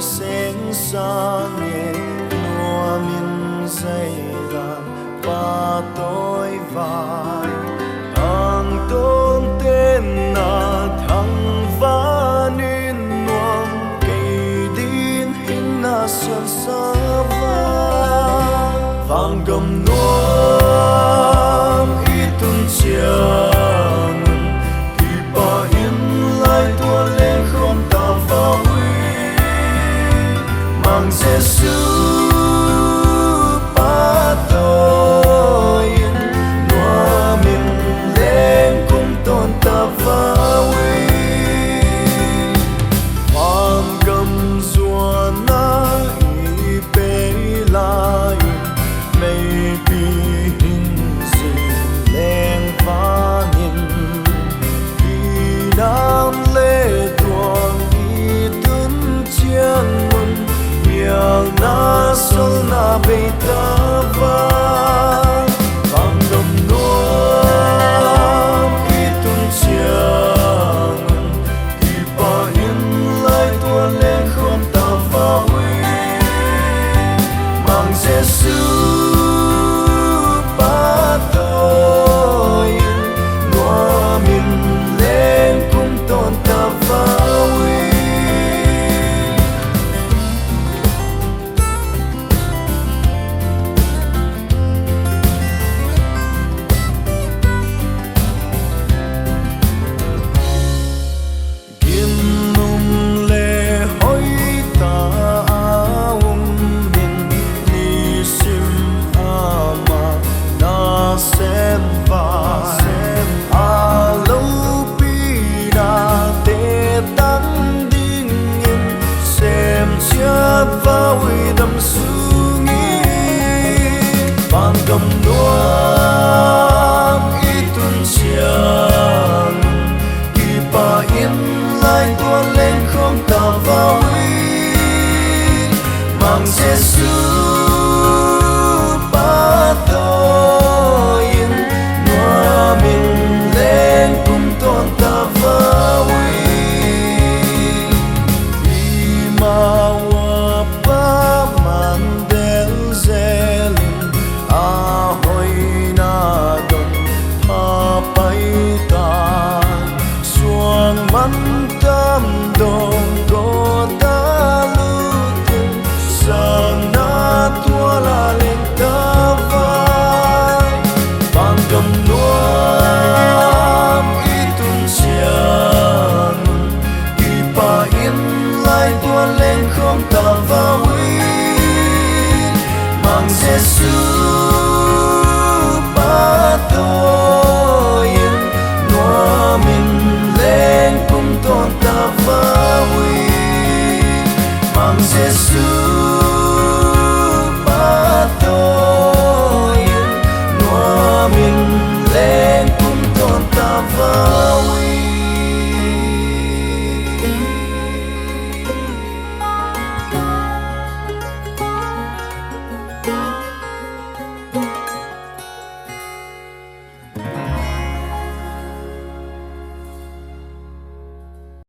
sen sa nghe noa min dây đàn và tôi vai ang tôn tên na thăng va nên nuông cây din hin na xuân sa vang gầm nuông itun chiang kỳ ba in lại tua lên không ta vào mang Giêsu ba tôi noa mình lên cùng tôn ta vào hoàng cầm dùa na y bê lại mây bi hình gì lên phá nhìn đi nam lê tuồng y tuấn chiang môn miang na sol na bê ta vang vang gầm nuông y tuấn chiang kỳ ba in lại tua lên không ta vào mang Giêsu ba tôi noa mình lên cùng tôn ta vào vào đầm xuống vang cầm nuông y tuôn chiang kỳ ba in lại tua lên không ta vào mang Giêsu ba tôi noa mình lên cùng tôn ta vào tâm đồng có ta lưu tình sang na tua la lên ta vai vang cầm nuông y tuôn chiang kỳ ba in lại tua lên không ta vào mang Giêsu ba tôi noa mình lên cùng tôn ta vào mang Giêsu